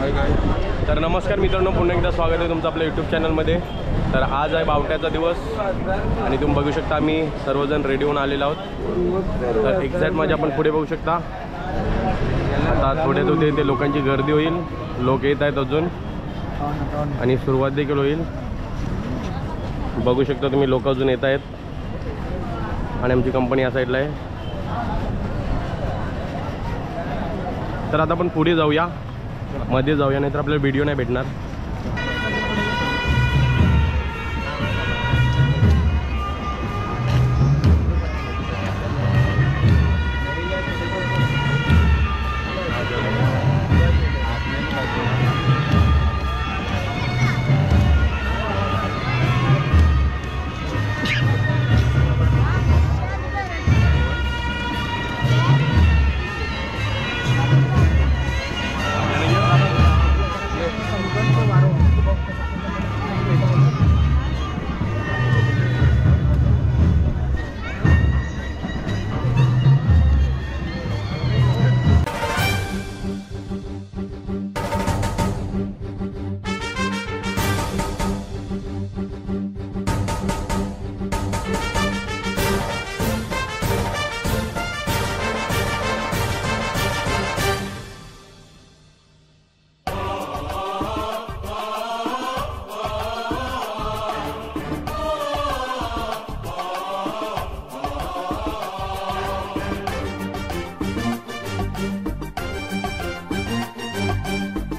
तर नमस्कार मित्रांनो, पुन्हा एकदा स्वागत आहे तुमचं आपल्या यूट्यूब चॅनलमध्ये। तर आज आहे बावट्याचा दिवस आणि तुम्ही बघू शकता आम्ही सर्वजण रेडी होऊन आलेलो आहोत। तर एक्झॅक्ट माझ्या आपण पुढे बघू शकता, आता थोड्यात होते ते लोकांची गर्दी होईल, लोक येत आहेत अजून आणि सुरुवात देखील होईल। बघू शकता तुम्ही लोक अजून येत आहेत आणि आमची कंपनी या साईडला आहे। तर आता आपण पुढे जाऊया, मध्ये जाऊया, नाहीतर आपल्याला व्हिडिओ नाही भेटणार।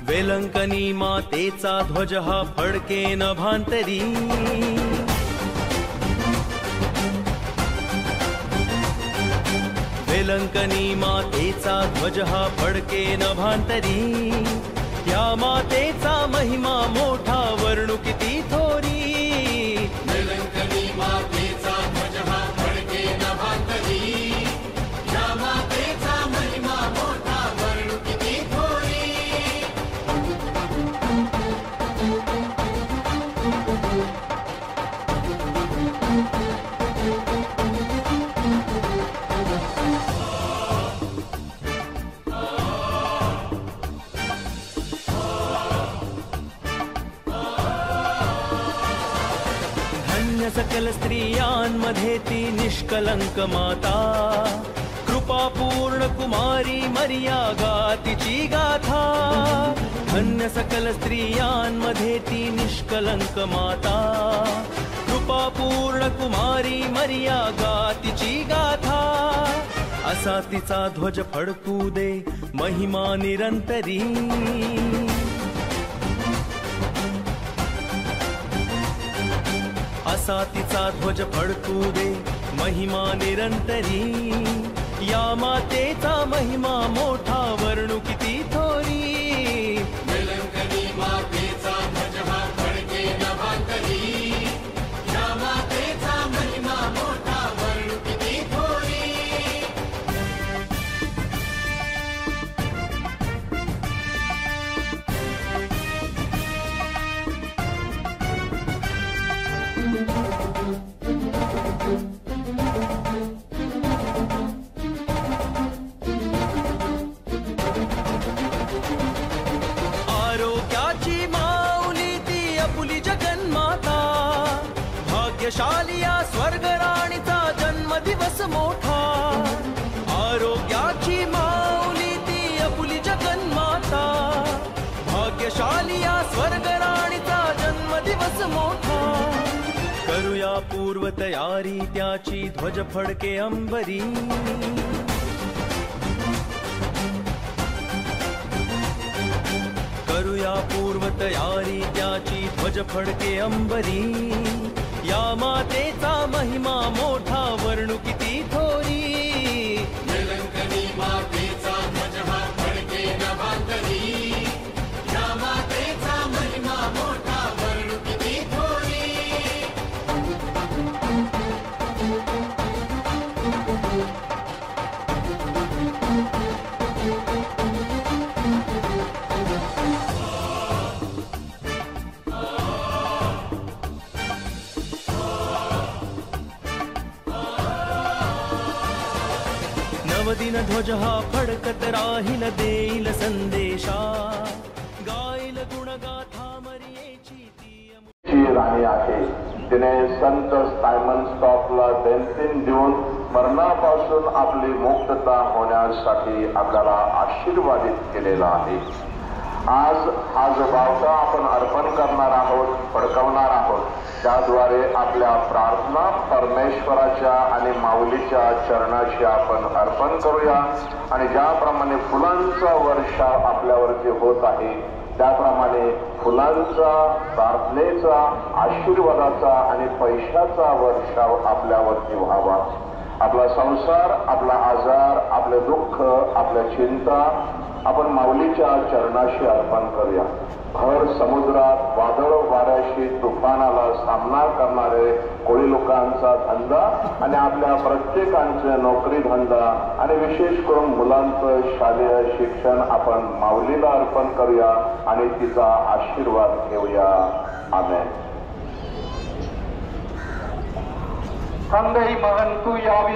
वेलंकनी मातेचा ध्वज हा फडके नभांतरी, वेलंकनी मातेचा ध्वज हा फडके नभांतरी, या मातेचा महिमा मोठा वर्णू किती थोरी। वेलंकनी मातेचा ध्वज हा फडके नभांतरी, या मातेचा महिमा मोठा वर्णू किती थोरी। सकल स्त्रियांमध्ये ती निष्कलंक माता, कृपापूर्ण कुमारी मर्या गातीची गाथा। धन्य सकल स्त्रियांमध्ये ती निष्कलंक माता, कृपापूर्ण कुमारी मर्या गातीची गाथा। असा तिचा ध्वज फडकू दे महिमा निरंतरी, असा तिचा ध्वज फडकू दे महिमा निरंतरी, या मातेचा महिमा मोठा वर्णू किती थोरी। वेलंकनी मातेचा ध्वज हा फडके नभांतरी, या मातेचा महिमा मोठा वर्णू किती थोरी। आरोग्याची माऊली ती आपुली जगन्माता, भाग्यशाली या स्वर्गराणीचा जन्मदिवस मोठा। आरोग्याची माऊली ती आपुली जगन्माता, भाग्यशाली या स्वर्गराणीचा जन्मदिवस मोठा। करूया पूर्व तयारी त्याची ध्वज फडके अंबरी, करूया पूर्व तयारी त्याची ध्वज फडके अंबरी, या मातेचा महिमा मोठा वर्णू किती थोरी। वेलंकनी मातेचा ध्वज हा फडके नभांतरी, या मातेचा महिमा मोठा वर्णू किती थोरी। नवदिन ध्वज हा फडकत राहील देईल संदेशा। राणी आहे. तिने संत सायमन स्टॉकला बेंतीन देऊन मरणापासून आपली मुक्तता होण्यासाठी आपल्याला आशीर्वादित केलेला आहे. आज हा जो बावटा आपण अर्पण करणार आहोत, फडकवणार आहोत, त्याद्वारे आपल्या प्रार्थना परमेश्वराच्या आणि माऊलीच्या चरणाशी आपण अर्पण करूया. आणि ज्याप्रमाणे फुलांचा वर्षाव आपल्यावरती होत आहे, त्याप्रमाणे फुलांचा, प्रार्थनेचा, आशीर्वादाचा आणि पैशाचा वर्षाव आपल्यावरती व्हावा. आपला संसार, आपला आजार, आपले दुःख, आपल्या चिंता आपण माऊलीच्या चरणाशी अर्पण करूया. भर समुद्रात वादळ वाऱ्याशी तुफानाला सामना करणारे कोळी लोकांचा धंदा आणि आपल्या प्रत्येकांचे नोकरी धंदा आणि विशेष करून मुलांचं शालेय शिक्षण आपण माऊलीला अर्पण करूया आणि तिचा आशीर्वाद घेऊया. आमेन. तंदई महंतु यावी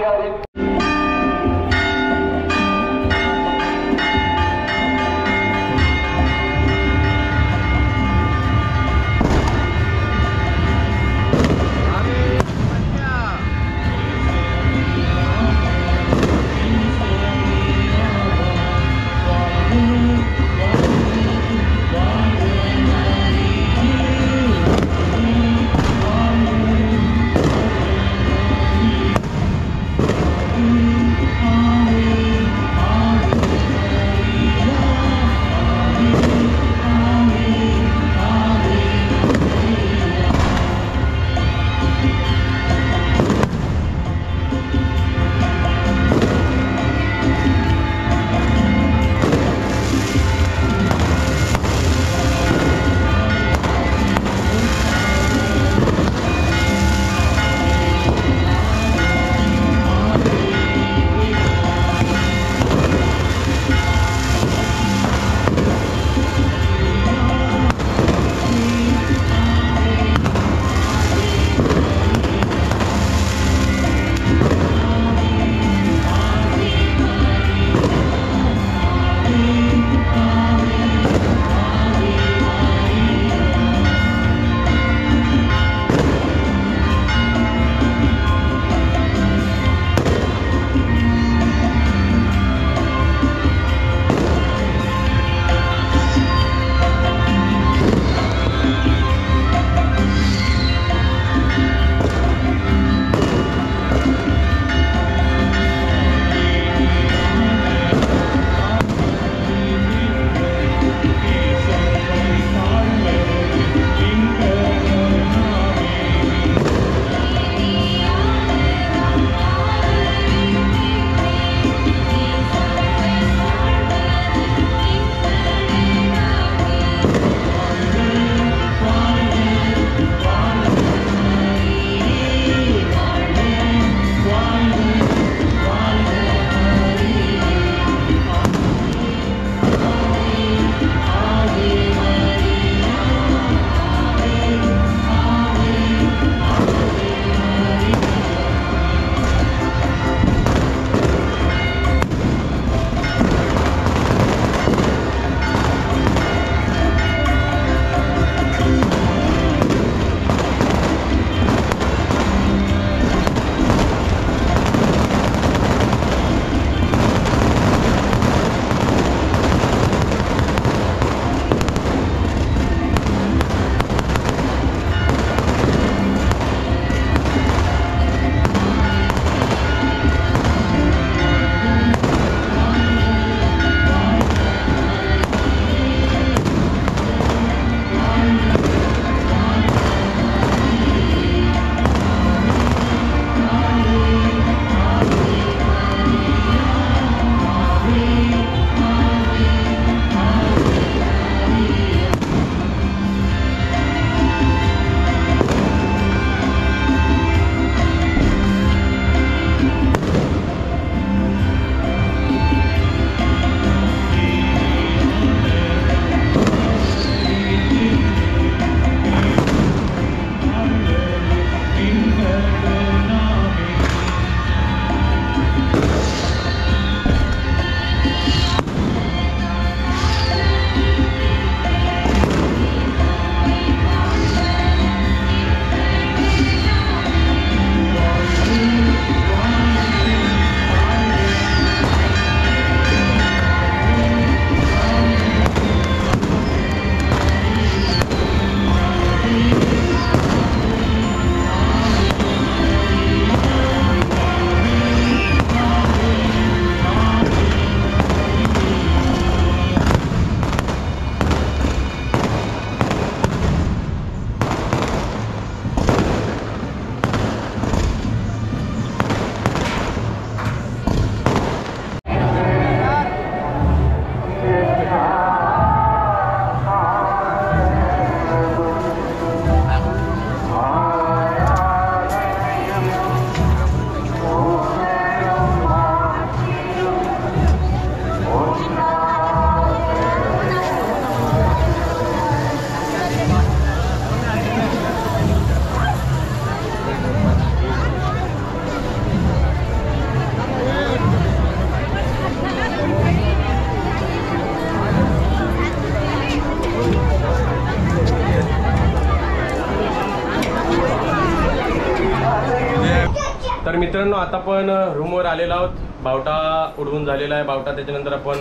तर मित्रांनो आता पण रूमवर आलेलो आहोत. बावटा उडवून झालेला आहे. बावटा त्याच्यानंतर आपण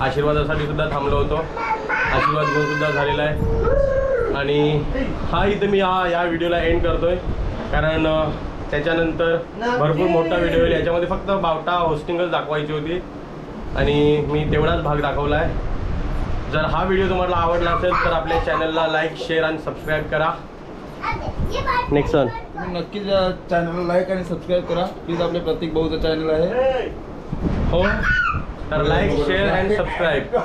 आशीर्वादासाठी सुद्धा थांबलो होतो. आशीर्वाद घेऊन सुद्धा झालेला आहे. आणि हा इथं मी या व्हिडिओला एंड करतोय, कारण त्याच्यानंतर भरपूर मोठा व्हिडिओ येईल. याच्यामध्ये फक्त बावटा होस्टिंगच दाखवायची होती आणि मी तेवढाच भाग दाखवला आहे. जर हा व्हिडिओ तुम्हाला आवडला असेल तर आपल्या चॅनलला लाईक, शेअर आणि सबस्क्राईब करा. नेक्स्ट वन तुम्ही नक्कीच चॅनलला लाईक आणि सबस्क्राईब करा प्लीज. आपले प्रतीक भाऊचं चॅनल आहे. हो, तर लाईक, शेअर अँड सबस्क्राईब.